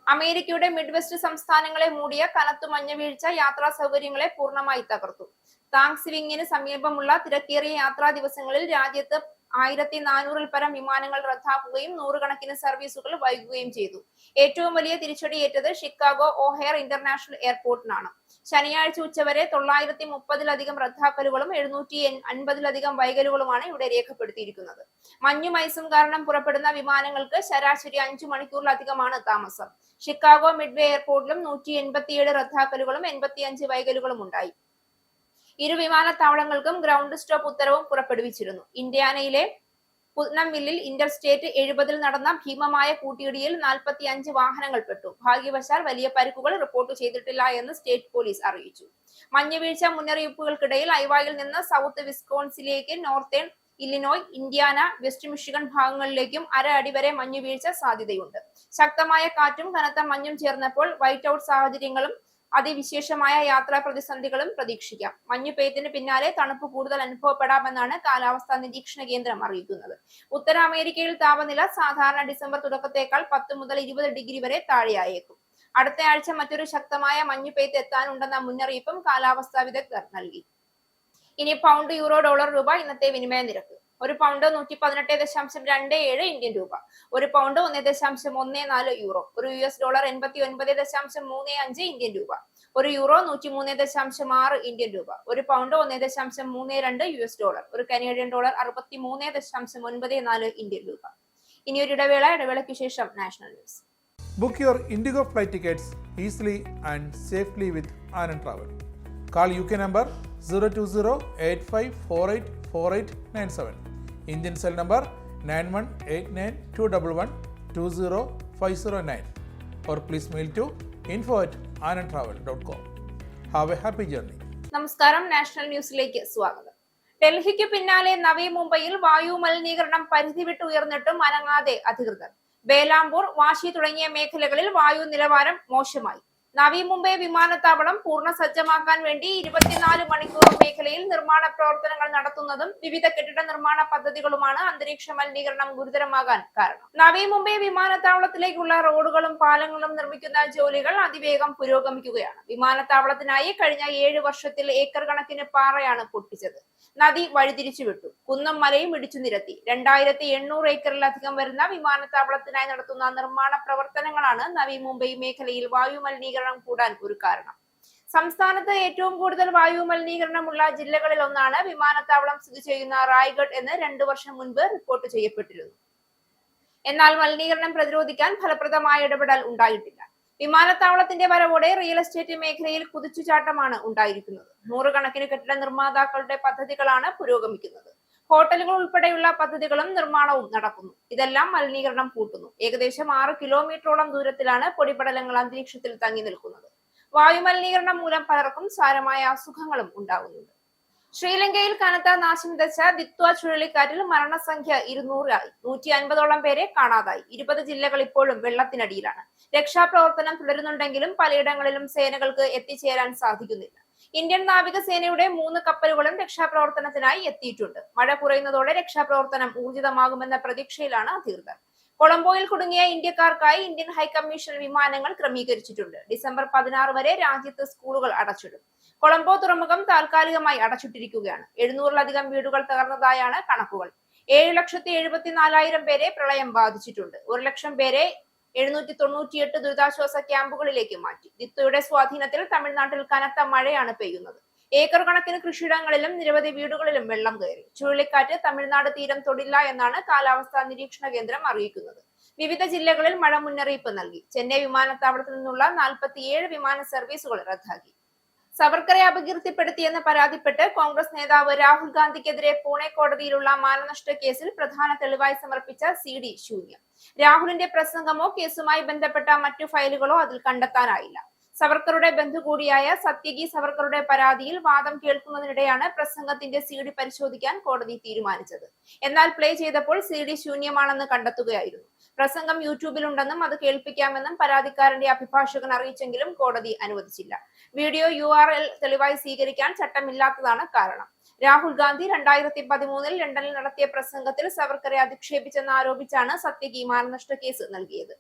അമേരിക്കയുടെ മിഡ്വെസ്റ്റ് സംസ്ഥാനങ്ങളെ മൂടിയ കനത്ത മഞ്ഞുവീഴ്ച യാത്രാ സൗകര്യങ്ങളെ പൂർണ്ണമായി തകർത്തു. താങ്ക്സ്ഗിവിംഗിന് സമീപമുള്ള തിരക്കേറിയ യാത്രാ ദിവസങ്ങളിൽ രാജ്യത്ത് 1400-ൽ പരം വിമാനങ്ങൾ റദ്ദാക്കുകയും 100 കണക്കിന് സർവീസുകൾ വൈകുകയും ചെയ്തു. ഏറ്റവും വലിയ തിരിച്ചടിയേറ്റത് ഷിക്കാഗോ ഓഹെയർ ഇന്റർനാഷണൽ എയർപോർട്ടിനാണ്. ശനിയാഴ്ച ഉച്ചവരെ 930-ലധികം റദ്ദാക്കലുകളും 750-ലധികം വൈകലുകളുമാണ് ഇവിടെ രേഖപ്പെടുത്തിയിരിക്കുന്നത്. മഞ്ഞും ഐസും കാരണം പുറപ്പെടുന്ന വിമാനങ്ങൾക്ക് ശരാശരി 5 മണിക്കൂറിലധികമാണ് താമസം. ഷിക്കാഗോ മിഡ്വേ എയർപോർട്ടിലും 187 റദ്ദാക്കലുകളും 85 വൈകലുകളും ഉണ്ടായി. ഇരു വിമാനത്താവളങ്ങൾക്കും ഗ്രൗണ്ട് സ്റ്റോപ്പ് ഉത്തരവും പുറപ്പെടുവിച്ചിരുന്നു. ഇന്ത്യാനയിലെ പുത്നംവില്ലിൽ ഇന്റർസ്റ്റേറ്റ് 70-ൽ നടന്ന ഭീമമായ കൂട്ടിയിടിയിൽ 45 വാഹനങ്ങൾ പെട്ടു. ഭാഗ്യവശാൽ വലിയ പരിക്കുകൾ റിപ്പോർട്ട് ചെയ്തിട്ടില്ല എന്ന് സ്റ്റേറ്റ് പോലീസ് അറിയിച്ചു. മഞ്ഞുവീഴ്ച മുന്നറിയിപ്പുകൾക്കിടയിൽ ഐവായിൽ നിന്ന് സൗത്ത് വിസ്കോൺസിലേക്ക് northern Illinois, Indiana, west Michigan ഭാഗങ്ങളിലേക്കും അടി വരെ മഞ്ഞുവീഴ്ച സാധ്യതയുണ്ട്. ശക്തമായ കാറ്റും കനത്ത മഞ്ഞും ചേർന്നപ്പോൾ വൈറ്റ് ഔട്ട് സാഹചര്യങ്ങളും അതിവിശേഷമായ യാത്രാ പ്രതിസന്ധികളും പ്രതീക്ഷിക്കാം. മഞ്ഞുപെയ്ത്തിന് പിന്നാലെ തണുപ്പ് കൂടുതൽ അനുഭവപ്പെടാമെന്നാണ് കാലാവസ്ഥാ നിരീക്ഷണ കേന്ദ്രം അറിയിക്കുന്നത്. ഉത്തര അമേരിക്കയിൽ താപനില സാധാരണ ഡിസംബർ തുടക്കത്തേക്കാൾ 10 മുതൽ 20 ഡിഗ്രി വരെ താഴെയായേക്കും. അടുത്തയാഴ്ച മറ്റൊരു ശക്തമായ മഞ്ഞുപെയ്ത്ത് എത്താനുണ്ടെന്ന മുന്നറിയിപ്പും കാലാവസ്ഥാ വിദഗ്ധർ നൽകി. ഇനി പൗണ്ട്, യൂറോ, ഡോളർ, രൂപ ഇന്നത്തെ വിനിമയ നിരക്ക്. ഒരു പൗണ്ട് 118.27 ഇന്ത്യൻ രൂപ. ഒരു പൗണ്ട് 1.14 യൂറോ. ഒരു US ഡോളർ 89.35 ഇന്ത്യൻ രൂപ. ഒരു യൂറോ 103.6 ഇന്ത്യൻ രൂപ. ഒരു പൗണ്ട് 1.32 US ഡോളർ. ഒരു കനേഡിയൻ ഡോളർ 63.94 ഇന്ത്യൻ രൂപ. ഇനി ഒരു ഇടവേളയ്ക്ക് ശേഷം national news. Book your Indigo flight tickets easily and safely with Anand Travel. Call UK number 020-8548-4897. Indian cell number 918921120509 or please mail to info@anandtravel.com. Have a happy journey. നമസ്കാരം, national ന്യൂസിലേക്ക് സ്വാഗതം. ഡൽഹിക്ക് പിന്നാലെ നവി മുംബൈയിൽ വായു മലിനീകരണം പരിധി വിട്ട് ഉയർന്നിട്ടും അനങ്ങാതെ അധികൃതർ. ബേലാംപൂർ, വാശി തുടങ്ങിയ മേഖലകളിൽ വായു നിലവാരം മോശമായി. നവി മുംബൈ വിമാനത്താവളം പൂർണ്ണ സജ്ജമാക്കാൻ വേണ്ടി 24 മണിക്കൂർ മേഖലയിൽ നിർമ്മാണ പ്രവർത്തനങ്ങൾ നടത്തുന്നതും വിവിധ കെട്ടിട നിർമ്മാണ പദ്ധതികളുമാണ് അന്തരീക്ഷ മലിനീകരണം ഗുരുതരമാകാൻ കാരണം. നവി മുംബൈ വിമാനത്താവളത്തിലേക്കുള്ള റോഡുകളും പാലങ്ങളും നിർമ്മിക്കുന്ന ജോലികൾ അതിവേഗം പുരോഗമിക്കുകയാണ്. വിമാനത്താവളത്തിനായി കഴിഞ്ഞ 7 വർഷത്തിൽ ഏക്കർ കണക്കിന് പാറയാണ് പൊട്ടിച്ചത്. നദി വഴിതിരിച്ചുവിട്ടു, കുന്നും മലയും ഇടിച്ചു നിരത്തി. 2800 ഏക്കറിലധികം വരുന്ന വിമാനത്താവളത്തിനായി നടത്തുന്ന നിർമ്മാണ പ്രവർത്തനങ്ങളാണ് നവി മുംബൈ മേഖലയിൽ വായു മലിനീകരണം കൂടാൻ ഒരു കാരണം. സംസ്ഥാനത്ത് ഏറ്റവും കൂടുതൽ വായു മലിനീകരണമുള്ള ജില്ലകളിൽ ഒന്നാണ് വിമാനത്താവളം സ്ഥിതി ചെയ്യുന്ന റായ്ഗഡ് എന്ന് 2 വർഷം മുൻപ് റിപ്പോർട്ട് ചെയ്യപ്പെട്ടിരുന്നു. എന്നാൽ മലിനീകരണം പ്രതിരോധിക്കാൻ ഫലപ്രദമായ ഇടപെടൽ ഉണ്ടായിട്ടില്ല. വിമാനത്താവളത്തിന്റെ വരവോടെ റിയൽ എസ്റ്റേറ്റ് മേഖലയിൽ കുതിച്ചുചാട്ടമാണ് ഉണ്ടായിരിക്കുന്നത്. 100 കണക്കിന് കെട്ടിട നിർമ്മാതാക്കളുടെ പദ്ധതികളാണ് പുരോഗമിക്കുന്നത്. ഹോട്ടലുകൾ ഉൾപ്പെടെയുള്ള പദ്ധതികളും നിർമ്മാണവും നടക്കുന്നു. ഇതെല്ലാം മലിനീകരണം കൂട്ടുന്നു. ഏകദേശം 6 കിലോമീറ്ററോളം ദൂരത്തിലാണ് പൊടിപടലങ്ങൾ അന്തരീക്ഷത്തിൽ തങ്ങി നിൽക്കുന്നത്. വായു മലിനീകരണം മൂലം പലർക്കും സാരമായ അസുഖങ്ങളും ഉണ്ടാകുന്നുണ്ട്. ശ്രീലങ്കയിൽ കനത്ത നാശം വിതച്ച ദിത്വ ചുഴലിക്കാറ്റിൽ മരണസംഖ്യ 200 ആയി. 150ഓളം പേരെ കാണാതായി. 20 ജില്ലകൾ ഇപ്പോഴും വെള്ളത്തിനടിയിലാണ്. രക്ഷാപ്രവർത്തനം തുടരുന്നുണ്ടെങ്കിലും പലയിടങ്ങളിലും സേനകൾക്ക് എത്തിച്ചേരാൻ സാധിക്കുന്നില്ല. ഇന്ത്യൻ നാവികസേനയുടെ 3 കപ്പലുകളും രക്ഷാപ്രവർത്തനത്തിനായി എത്തിയിട്ടുണ്ട്. മഴ കുറയുന്നതോടെ രക്ഷാപ്രവർത്തനം ഊർജിതമാകുമെന്ന പ്രതീക്ഷയിലാണ് അധികൃതർ. കൊളംബോയിൽ കുടുങ്ങിയ ഇന്ത്യക്കാർക്കായി ഇന്ത്യൻ ഹൈക്കമ്മീഷൻ വിമാനങ്ങൾ ക്രമീകരിച്ചിട്ടുണ്ട്. ഡിസംബർ 16 വരെ രാജ്യത്ത് സ്കൂളുകൾ അടച്ചിടും. കൊളംബോ തുറമുഖം താൽക്കാലികമായി അടച്ചിട്ടിരിക്കുകയാണ്. 700-ലധികം വീടുകൾ തകർന്നതായാണ് കണക്കുകൾ. 7,74,000 പേരെ പ്രളയം ബാധിച്ചിട്ടുണ്ട്. 1 ലക്ഷം പേരെ 798 ദുരിതാശ്വാസ ക്യാമ്പുകളിലേക്ക് മാറ്റി. ദിത്വയുടെ സ്വാധീനത്തിൽ തമിഴ്നാട്ടിൽ കനത്ത മഴയാണ് പെയ്യുന്നത്. ഏക്കർ കണക്കിന് കൃഷിയിടങ്ങളിലും നിരവധി വീടുകളിലും വെള്ളം കയറി. ചുഴലിക്കാറ്റ് തമിഴ്നാട് തീരം തൊടില്ല എന്നാണ് കാലാവസ്ഥാ നിരീക്ഷണ കേന്ദ്രം അറിയിക്കുന്നത്. വിവിധ ജില്ലകളിൽ മഴ മുന്നറിയിപ്പ് നൽകി. ചെന്നൈ വിമാനത്താവളത്തിൽ നിന്നുള്ള 47 വിമാന സർവീസുകൾ റദ്ദാക്കി. സവർക്കറെ അപകീർത്തിപ്പെടുത്തിയെന്ന് പരാതിപ്പെട്ട് കോൺഗ്രസ് നേതാവ് രാഹുൽ ഗാന്ധിക്കെതിരെ പൂനെ കോടതിയിലുള്ള മാനനഷ്ട കേസിൽ പ്രധാന തെളിവായി സമർപ്പിച്ച CD ശൂന്യം. രാഹുലിന്റെ പ്രസംഗമോ കേസുമായി ബന്ധപ്പെട്ട മറ്റു ഫയലുകളോ അതിൽ കണ്ടെത്താനായില്ല. സവർക്കറുടെ ബന്ധു കൂടിയായ സത്യകി സവർക്കറുടെ പരാതിയിൽ വാദം കേൾക്കുന്നതിനിടെയാണ് പ്രസംഗത്തിന്റെ CD പരിശോധിക്കാൻ കോടതി തീരുമാനിച്ചത്. എന്നാൽ പ്ലേ ചെയ്തപ്പോൾ CD ശൂന്യമാണെന്ന് കണ്ടെത്തുകയായിരുന്നു. പ്രസംഗം യൂട്യൂബിലുണ്ടെന്നും അത് കേൾപ്പിക്കാമെന്നും പരാതിക്കാരന്റെ അഭിഭാഷകൻ അറിയിച്ചെങ്കിലും കോടതി അനുവദിച്ചില്ല. വീഡിയോ URL തെളിവായി സ്വീകരിക്കാൻ ചട്ടമില്ലാത്തതാണ് കാരണം. രാഹുൽ ഗാന്ധി 2013 ലണ്ടനിൽ നടത്തിയ പ്രസംഗത്തിൽ സവർക്കറെ അധിക്ഷേപിച്ചെന്ന് ആരോപിച്ചാണ് സത്യകി മാനനഷ്ട കേസ് നൽകിയത്.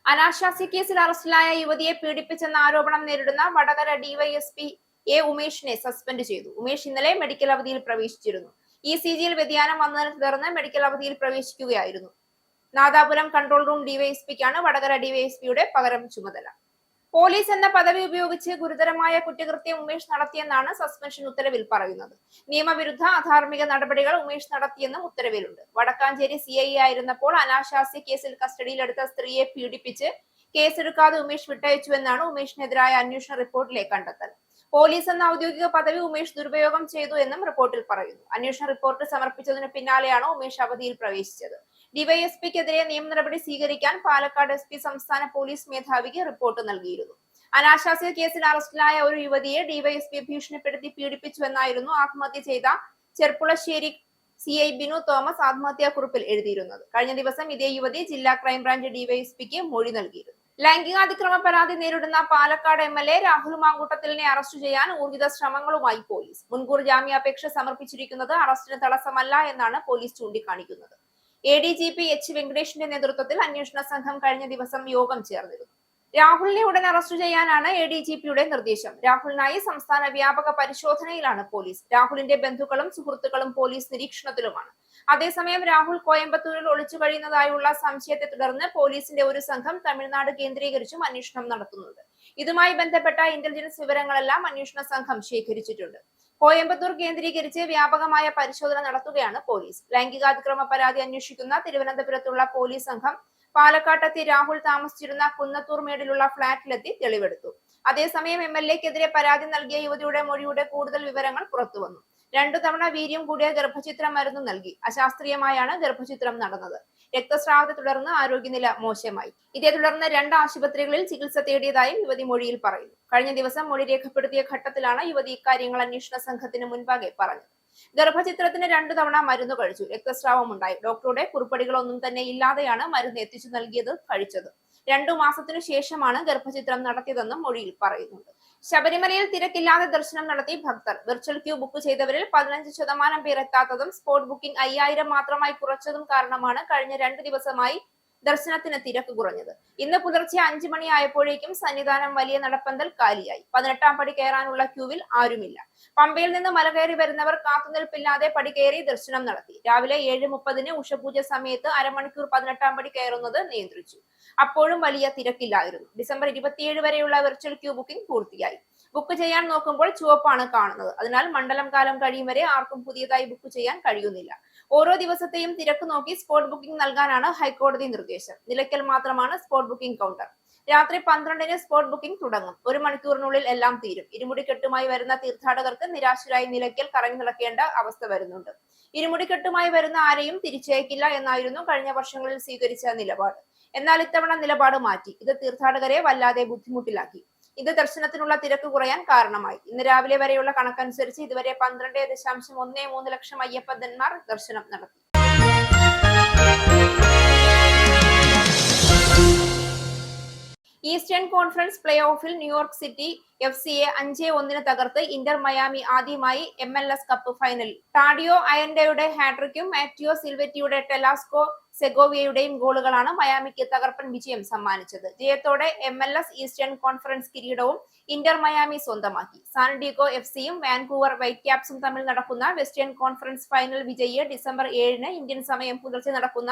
അനാശാസ്യ കേസിൽ അറസ്റ്റിലായ യുവതിയെ പീഡിപ്പിച്ചെന്ന ആരോപണം നേരിടുന്ന വടകര DYSP A ഉമേഷിനെ സസ്പെൻഡ് ചെയ്തു. ഉമേഷ് ഇന്നലെ മെഡിക്കൽ അവധിയിൽ പ്രവേശിച്ചിരുന്നു. ECGയിൽ വ്യതിയാനം വന്നതിനെ തുടർന്ന് മെഡിക്കൽ അവധിയിൽ പ്രവേശിക്കുകയായിരുന്നു. നാദാപുരം കൺട്രോൾ റൂം DYSPക്കാണ് വടകര DYSPയുടെ പകരം ചുമതല. പോലീസ് എന്ന പദവി ഉപയോഗിച്ച് ഗുരുതരമായ കുറ്റകൃത്യം ഉമേഷ് നടത്തിയെന്നാണ് സസ്പെൻഷൻ ഉത്തരവിൽ പറയുന്നത്. നിയമവിരുദ്ധ അധാർമിക നടപടികൾ ഉമേഷ് നടത്തിയെന്നും ഉത്തരവിലുണ്ട്. വടക്കാഞ്ചേരി CI ആയിരുന്നപ്പോൾ അനാശാസ്യ കേസിൽ കസ്റ്റഡിയിലെടുത്ത സ്ത്രീയെ പീഡിപ്പിച്ച് കേസെടുക്കാതെ ഉമേഷ് വിട്ടയച്ചുവെന്നാണ് ഉമേഷിനെതിരായ അന്വേഷണ റിപ്പോർട്ടിലെ കണ്ടെത്തൽ. പോലീസ് എന്ന ഔദ്യോഗിക പദവി ഉമേഷ് ദുരുപയോഗം ചെയ്തു എന്നും റിപ്പോർട്ടിൽ പറയുന്നു. അന്വേഷണ റിപ്പോർട്ട് സമർപ്പിച്ചതിന് പിന്നാലെയാണ് ഉമേഷ് അവധിയിൽ പ്രവേശിച്ചത്. DYSPക്കെതിരെ നിയമ നടപടി സ്വീകരിക്കാൻ പാലക്കാട് SP സംസ്ഥാന പോലീസ് മേധാവിക്ക് റിപ്പോർട്ട് നൽകിയിരുന്നു. അനാശാസ്യ കേസിൽ അറസ്റ്റിലായ ഒരു യുവതിയെ DYSP ഭീഷണിപ്പെടുത്തി പീഡിപ്പിച്ചുവെന്നായിരുന്നു ആത്മഹത്യ ചെയ്ത ചെർപ്പുളശ്ശേരി CI ബിനു തോമസ് ആത്മഹത്യാക്കുറിപ്പിൽ എഴുതിയിരുന്നത്. കഴിഞ്ഞ ദിവസം ഇതേ യുവതി ജില്ലാ ക്രൈംബ്രാഞ്ച് DYSPക്ക് മൊഴി നൽകിയിരുന്നു. ലൈംഗികാതിക്രമ പരാതി നേരിടുന്ന പാലക്കാട് MLA രാഹുൽ മാങ്കൂട്ടത്തിലിനെ അറസ്റ്റ് ചെയ്യാൻ ഊർജിത ശ്രമങ്ങളുമായി പോലീസ്. മുൻകൂർ ജാമ്യാപേക്ഷ സമർപ്പിച്ചിരിക്കുന്നത് അറസ്റ്റിന് തടസ്സമല്ല എന്നാണ് പോലീസ് ചൂണ്ടിക്കാണിക്കുന്നത്. ADGP H വെങ്കടേഷിന്റെ നേതൃത്വത്തിൽ അന്വേഷണ സംഘം കഴിഞ്ഞ ദിവസം യോഗം ചേർന്നിരുന്നു. രാഹുലിനെ ഉടൻ അറസ്റ്റ് ചെയ്യാനാണ് ADGPയുടെ നിർദ്ദേശം. രാഹുലിനായി സംസ്ഥാന വ്യാപക പരിശോധനയിലാണ് പോലീസ്. രാഹുലിന്റെ ബന്ധുക്കളും സുഹൃത്തുക്കളും പോലീസ് നിരീക്ഷണത്തിലുമാണ്. അതേസമയം രാഹുൽ കോയമ്പത്തൂരിൽ ഒളിച്ചു കഴിയുന്നതായുള്ള സംശയത്തെ തുടർന്ന് പോലീസിന്റെ ഒരു സംഘം തമിഴ്നാട് കേന്ദ്രീകരിച്ചും അന്വേഷണം നടത്തുന്നുണ്ട്. ഇതുമായി ബന്ധപ്പെട്ട ഇന്റലിജൻസ് വിവരങ്ങളെല്ലാം അന്വേഷണ സംഘം ശേഖരിച്ചിട്ടുണ്ട്. കോയമ്പത്തൂർ കേന്ദ്രീകരിച്ച് വ്യാപകമായ പരിശോധന നടത്തുകയാണ് പോലീസ്. ലൈംഗികാതിക്രമ പരാതി അന്വേഷിക്കുന്ന തിരുവനന്തപുരത്തുള്ള പോലീസ് സംഘം പാലക്കാട്ടെത്തി രാഹുൽ താമസിച്ചിരുന്ന കുന്നത്തൂർ മേടിലുള്ള ഫ്ളാറ്റിലെത്തി തെളിവെടുത്തു. അതേസമയം MLAക്കെതിരെ പരാതി നൽകിയ യുവതിയുടെ മൊഴിയുടെ കൂടുതൽ വിവരങ്ങൾ പുറത്തുവന്നു. 2 തവണ വീര്യം കൂടിയ ഗർഭചിത്ര മരുന്ന് നൽകി. അശാസ്ത്രീയമായാണ് ഗർഭചിത്രം നടന്നത്. രക്തസ്രാവത്തെ തുടർന്ന് ആരോഗ്യനില മോശമായി. ഇതേ തുടർന്ന് 2 ആശുപത്രികളിൽ ചികിത്സ തേടിയതായും യുവതി മൊഴിയിൽ പറയുന്നു. കഴിഞ്ഞ ദിവസം മൊഴി രേഖപ്പെടുത്തിയ ഘട്ടത്തിലാണ് യുവതി ഇക്കാര്യങ്ങൾ അന്വേഷണ സംഘത്തിന് മുൻപാകെ പറഞ്ഞത്. ഗർഭചിത്രത്തിന് 2 തവണ മരുന്ന് കഴിച്ചു. രക്തസ്രാവം ഉണ്ടായി. ഡോക്ടറുടെ കുറിപ്പടികളൊന്നും തന്നെ ഇല്ലാതെയാണ് മരുന്ന് എത്തിച്ചു നൽകിയത് കഴിച്ചത്. 2 മാസത്തിനു ശേഷമാണ് ഗർഭചിത്രം നടത്തിയതെന്നും മൊഴിയിൽ പറയുന്നുണ്ട്. ശബരിമലയിൽ തിരക്കില്ലാതെ ദർശനം നടത്തി ഭക്തർ. വെർച്വൽ ക്യൂ ബുക്ക് ചെയ്തവരിൽ 15% പേർ എത്താത്തതും സ്പോട്ട് ബുക്കിംഗ് 5000 മാത്രമായി കുറച്ചതും കാരണമാണ് കഴിഞ്ഞ 2 ദിവസമായി ദർശനത്തിന് തിരക്ക് കുറഞ്ഞത്. ഇന്ന് പുലർച്ചെ 5 മണിയായപ്പോഴേക്കും സന്നിധാനം വലിയ നടപ്പന്തൽ കാലിയായി. 18ാം പടി കയറാനുള്ള ക്യൂവിൽ ആരുമില്ല. പമ്പയിൽ നിന്ന് മല കയറി വരുന്നവർ കാത്തുനിൽപ്പില്ലാതെ പടി കയറി ദർശനം നടത്തി. രാവിലെ 7:30 ഉഷപൂജ സമയത്ത് അരമണിക്കൂർ 18ാം പടി കയറുന്നത് നിയന്ത്രിച്ചു. അപ്പോഴും വലിയ തിരക്കില്ലായിരുന്നു. ഡിസംബർ 27 വരെയുള്ള വെർച്വൽ ക്യൂ ബുക്കിംഗ് പൂർത്തിയായി. ബുക്ക് ചെയ്യാൻ നോക്കുമ്പോൾ ചുവപ്പാണ് കാണുന്നത്. അതിനാൽ മണ്ഡലം കാലം കഴിയും വരെ ആർക്കും പുതിയതായി ബുക്ക് ചെയ്യാൻ കഴിയുന്നില്ല. ഓരോ ദിവസത്തെയും തിരക്ക് നോക്കി സ്പോട്ട് ബുക്കിംഗ് നൽകാനാണ് ഹൈക്കോടതി നിർദ്ദേശം. നിലയ്ക്കൽ മാത്രമാണ് സ്പോട്ട് ബുക്കിംഗ് കൗണ്ടർ. രാത്രി 12ന് സ്പോട്ട് ബുക്കിംഗ് തുടങ്ങും. 1 മണിക്കൂറിനുള്ളിൽ എല്ലാം തീരും. ഇരുമുടിക്കെട്ടുമായി വരുന്ന തീർത്ഥാടകർക്ക് നിരാശരായി നിലയ്ക്കൽ കറങ്ങി നടക്കേണ്ട അവസ്ഥ വരുന്നുണ്ട്. ഇരുമുടിക്കെട്ടുമായി വരുന്ന ആരെയും തിരിച്ചയക്കില്ല എന്നായിരുന്നു കഴിഞ്ഞ വർഷങ്ങളിൽ സ്വീകരിച്ച നിലപാട്. എന്നാൽ ഇത്തവണ നിലപാട് മാറ്റി. ഇത് തീർത്ഥാടകരെ വല്ലാതെ ബുദ്ധിമുട്ടിലാക്കി. ഇത് ദർശനത്തിനുള്ള തിരക്ക് കുറയാൻ കാരണമായി. ഇന്ന് രാവിലെ വരെയുള്ള കണക്കനുസരിച്ച് ഇതുവരെ 12.13 ലക്ഷം അയ്യപ്പന്മാർ ദർശനം നടത്തി. ഈസ്റ്റേൺ കോൺഫറൻസ് പ്ലേ ഓഫിൽ ന്യൂയോർക്ക് സിറ്റി FC-യെ 5-1 തകർത്ത് ഇന്റർ മയാമി ആദ്യമായി MLS കപ്പ് ഫൈനലിൽ. ടാഡിയോ അയൻഡയുടെ ഹാട്രിക്കും മാറ്റിയോ സിൽവറ്റിയുടെ ടെലാസ്കോ സെഗോവിയയുടെയും ഗോളുകളാണ് മയാമിക്ക് തകർപ്പൻ വിജയം സമ്മാനിച്ചത്. ജയത്തോടെ MLS ഈസ്റ്റേൺ കോൺഫറൻസ് കിരീടവും ഇന്റർ മയാമി സ്വന്തമാക്കി. സാൻ ഡീഗോ FC-യും വാൻകൂവർ വൈറ്റ് ക്യാപ്സും തമ്മിൽ നടക്കുന്ന വെസ്റ്റേൺ കോൺഫറൻസ് ഫൈനൽ വിജയിയെ ഡിസംബർ 7 ഇന്ത്യൻ സമയം പുലർച്ചെ നടക്കുന്ന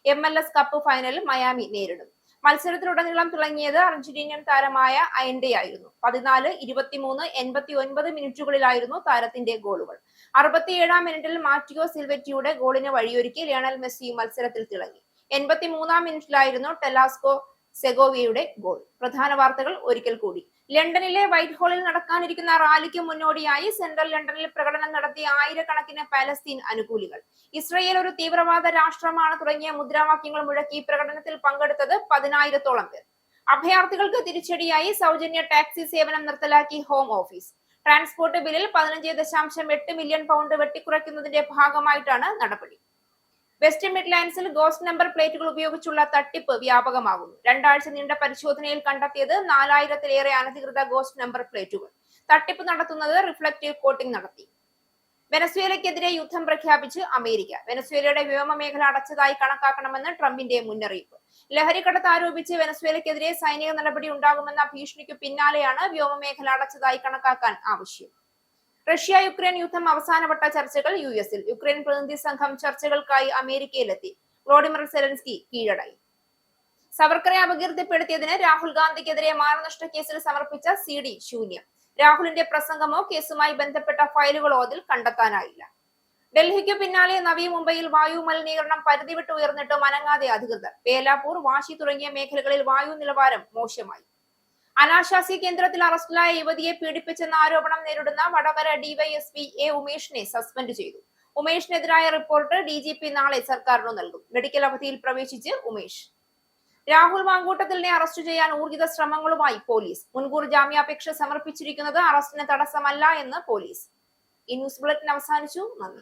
MLS കപ്പ് ഫൈനലിൽ മയാമി നേരിടും. മത്സരത്തിലുടനീളം തുടങ്ങിയത് അർജന്റീനിയൻ താരമായ അയൻഡയായിരുന്നു. 14, 23, 89 മിനിറ്റുകളിലായിരുന്നു താരത്തിന്റെ ഗോളുകൾ. 67ാം മിനിറ്റിൽ മാറ്റിയോ സിൽവറ്റിയുടെ ഗോളിന് വഴിയൊരുക്കി ലയണൽ മെസ്സി മത്സരത്തിൽ തിളങ്ങി. 83ാം മിനിറ്റിലായിരുന്നു ടെലാസ്കോ സെഗോവിയയുടെ ഗോൾ. പ്രധാന വാർത്തകൾ ഒരിക്കൽ കൂടി. ലണ്ടനിലെ വൈറ്റ് ഹാളിൽ നടക്കാനിരിക്കുന്ന റാലിക്ക് മുന്നോടിയായി സെൻട്രൽ ലണ്ടനിൽ പ്രകടനം നടത്തിയ ആയിരക്കണക്കിന് പാലസ്തീൻ അനുകൂലികൾ. ഇസ്രയേൽ ഒരു തീവ്രവാദ രാഷ്ട്രമാണ് തുടങ്ങിയ മുദ്രാവാക്യങ്ങൾ മുഴക്കി പ്രകടനത്തിൽ പങ്കെടുത്തത് 10,000-ഓളം പേർ. അഭയാർത്ഥികൾക്ക് തിരിച്ചടിയായി സൗജന്യ ടാക്സി സേവനം നിർത്തലാക്കി ഹോം ഓഫീസ്. ട്രാൻസ്പോർട്ട് ബില്ലിൽ 15.8 മില്യൺ പൗണ്ട് വെട്ടിക്കുറയ്ക്കുന്നതിന്റെ ഭാഗമായിട്ടാണ് നടപടി. വെസ്റ്റ് മിഡ്ലാൻഡ്സിൽ ഗോസ്റ്റ് നമ്പർ പ്ലേറ്റുകൾ ഉപയോഗിച്ചുള്ള തട്ടിപ്പ് വ്യാപകമാകുന്നു. 2 ആഴ്ച നീണ്ട പരിശോധനയിൽ കണ്ടെത്തിയത് 4000-ലേറെ അനധികൃത ഗോസ്റ്റ് നമ്പർ പ്ലേറ്റുകൾ. തട്ടിപ്പ് നടത്തുന്നത് റിഫ്ലക്റ്റീവ് കോട്ടിംഗ് നടത്തി. വെനസ്വേലയ്ക്കെതിരെ യുദ്ധം പ്രഖ്യാപിച്ച് അമേരിക്ക. വെനസ്വേലയുടെ വ്യോമ മേഖല അടച്ചതായി കണക്കാക്കണമെന്ന് ട്രംപിന്റെ മുന്നറിയിപ്പ്. ലഹരിക്കടത്ത് ആരോപിച്ച് വെനസ്വേലയ്ക്കെതിരെ സൈനിക നടപടി ഉണ്ടാകുമെന്ന ഭീഷണിക്ക് പിന്നാലെയാണ് വ്യോമമേഖല അടച്ചതായി കണക്കാക്കാൻ ആവശ്യം. റഷ്യ-യുക്രൈൻ യുദ്ധം അവസാനവട്ട ചർച്ചകൾ US-ൽ. യുക്രൈൻ പ്രതിനിധി സംഘം ചർച്ചകൾക്കായി അമേരിക്കയിലെത്തി. വ്ളോഡിമിർ സെലൻസ്കി കീഴടങ്ങി. സവർക്കറെ അപകീർത്തിപ്പെടുത്തിയതിന് രാഹുൽ ഗാന്ധിക്കെതിരെ മാനനഷ്ട കേസിൽ സമർപ്പിച്ച CD ശൂന്യം. രാഹുലിന്റെ പ്രസംഗമോ കേസുമായി ബന്ധപ്പെട്ട ഫയലുകളോ അതിൽ കണ്ടെത്താനായില്ല. ഡൽഹിക്ക് പിന്നാലെ നവി മുംബൈയിൽ വായു മലിനീകരണം പരിധി വിട്ട് ഉയർന്നിട്ടും അനങ്ങാതെ അധികൃതർ. ബേലാപൂർ, വാശി തുടങ്ങിയ മേഖലകളിൽ വായു നിലവാരം മോശമായി. അനാശാസ്യ കേന്ദ്രത്തിൽ അറസ്റ്റിലായ യുവതിയെ പീഡിപ്പിച്ചെന്ന ആരോപണം നേരിടുന്ന വടകര DYSP A ഉമേഷിനെ സസ്പെൻഡ് ചെയ്തു. ഉമേഷിനെതിരായ റിപ്പോർട്ട് DGP നാളെ സർക്കാരിന് നൽകും. മെഡിക്കൽ അവധിയിൽ പ്രവേശിച്ച് ഉമേഷ്. രാഹുൽ മാങ്കൂട്ടത്തിലിനെ അറസ്റ്റ് ചെയ്യാൻ ഊർജിത ശ്രമങ്ങളുമായി പോലീസ്. മുൻകൂർ ജാമ്യാപേക്ഷ സമർപ്പിച്ചിരിക്കുന്നത് അറസ്റ്റിന് തടസ്സമല്ല എന്ന് പോലീസ്. ഈ ന്യൂസ് ബുള്ളറ്റിൻ അവസാനിച്ചു. നന്ദി.